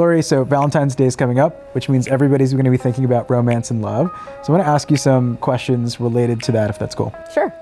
Lori, so Valentine's Day is coming up, which means everybody's going to be thinking about romance and love. So I want to ask you some questions related to that, if that's cool. Sure.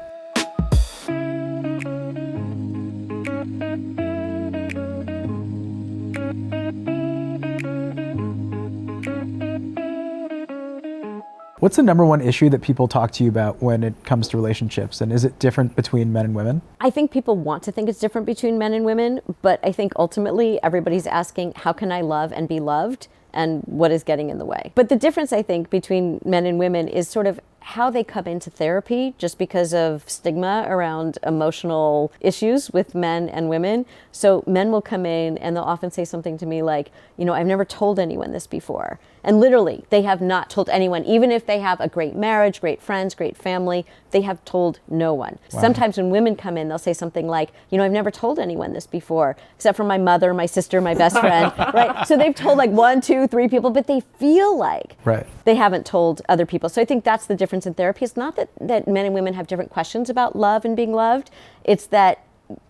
What's the number one issue that people talk to you about when it comes to relationships? And is it different between men and women? I think people want to think it's different between men and women, but I think ultimately everybody's asking, how can I love and be loved? And what is getting in the way? But the difference, I think, between men and women is sort of how they come into therapy, just because of stigma around emotional issues with men and women. So men will come in and they'll often say something to me like, I've never told anyone this before. And literally, they have not told anyone, even if they have a great marriage, great friends, great family, they have told no one. Wow. Sometimes when women come in, they'll say something like, I've never told anyone this before, except for my mother, my sister, my best friend, right? So they've told like 1, 2, 3 people, but they feel like they haven't told other people. So I think that's the difference in therapy. It's not that men and women have different questions about love and being loved. It's that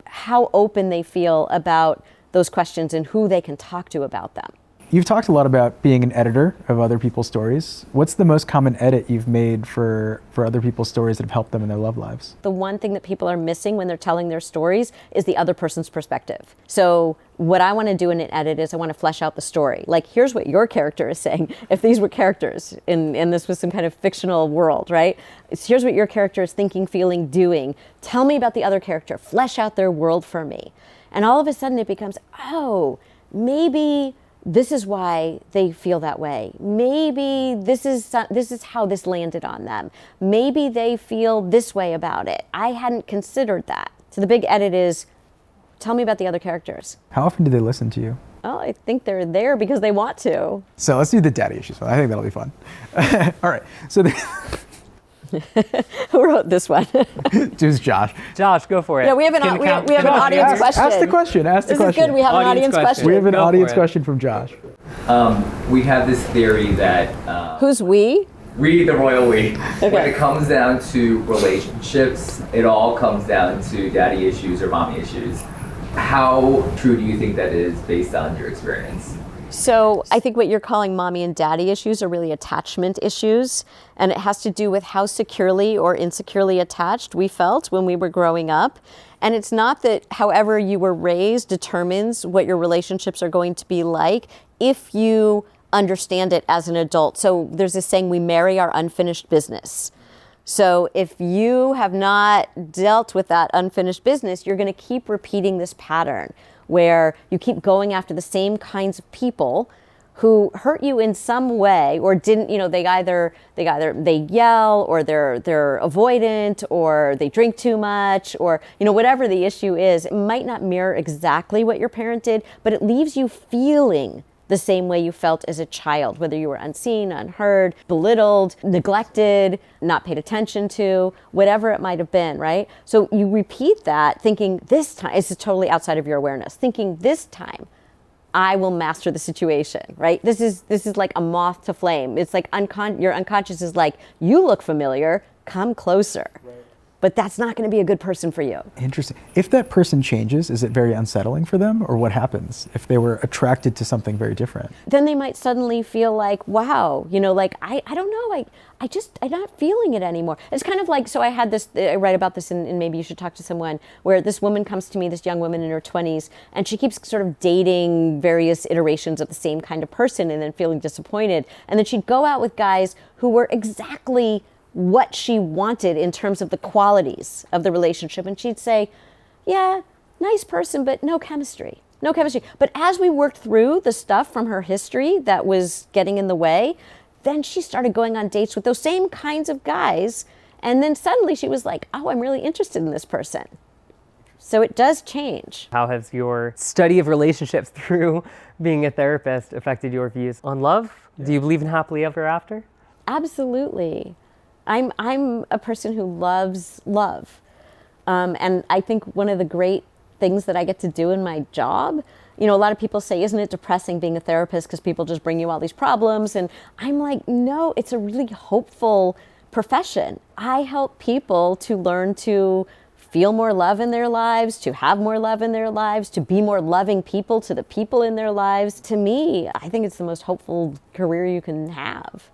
how open they feel about those questions and who they can talk to about them. You've talked a lot about being an editor of other people's stories. What's the most common edit you've made for other people's stories that have helped them in their love lives? The one thing that people are missing when they're telling their stories is the other person's perspective. So what I want to do in an edit is I want to flesh out the story. Like, here's what your character is saying. If these were characters and this was some kind of fictional world, right? Here's what your character is thinking, feeling, doing. Tell me about the other character. Flesh out their world for me. And all of a sudden it becomes, maybe this is why they feel that way. Maybe this is how this landed on them. Maybe they feel this way about it. I hadn't considered that. So the big edit is, tell me about the other characters. How often do they listen to you? Oh, I think they're there because they want to. So let's do the daddy issues one. I think that'll be fun. All right. So who wrote this one? Just Josh. Josh, go for it. Yeah, we have an audience question. Ask the question. This is good. We have an audience question. We have an audience question from Josh. We have this theory that... Who's we? We, the royal we. Okay. When it comes down to relationships, it all comes down to daddy issues or mommy issues. How true do you think that is based on your experience? So I think what you're calling mommy and daddy issues are really attachment issues. And it has to do with how securely or insecurely attached we felt when we were growing up. And it's not that however you were raised determines what your relationships are going to be like if you understand it as an adult. So there's this saying, we marry our unfinished business. So if you have not dealt with that unfinished business, you're going to keep repeating this pattern where you keep going after the same kinds of people who hurt you in some way or didn't, they yell or they're avoidant or they drink too much or, whatever the issue is. It might not mirror exactly what your parent did, but it leaves you feeling the same way you felt as a child, whether you were unseen, unheard, belittled, neglected, not paid attention to, whatever it might have been, right? So you repeat that thinking this time, this is totally outside of your awareness, thinking this time, I will master the situation, right? This is like a moth to flame. It's like your unconscious is like, you look familiar, come closer. Right. But that's not going to be a good person for you. Interesting. If that person changes, is it very unsettling for them? Or what happens if they were attracted to something very different? Then they might suddenly feel like, wow, I don't know, I'm not feeling it anymore. It's kind of like, so I had this, I write about this and maybe you should talk to someone, where this woman comes to me, this young woman in her 20s, and she keeps sort of dating various iterations of the same kind of person and then feeling disappointed. And then she'd go out with guys who were exactly what she wanted in terms of the qualities of the relationship. And she'd say, yeah, nice person, but no chemistry. But as we worked through the stuff from her history that was getting in the way, then she started going on dates with those same kinds of guys. And then suddenly she was like, oh, I'm really interested in this person. So it does change. How has your study of relationships through being a therapist affected your views on love? Yeah. Do you believe in happily ever after? Absolutely. I'm a person who loves love. And I think one of the great things that I get to do in my job, a lot of people say, isn't it depressing being a therapist because people just bring you all these problems? And I'm like, no, it's a really hopeful profession. I help people to learn to feel more love in their lives, to have more love in their lives, to be more loving people to the people in their lives. To me, I think it's the most hopeful career you can have.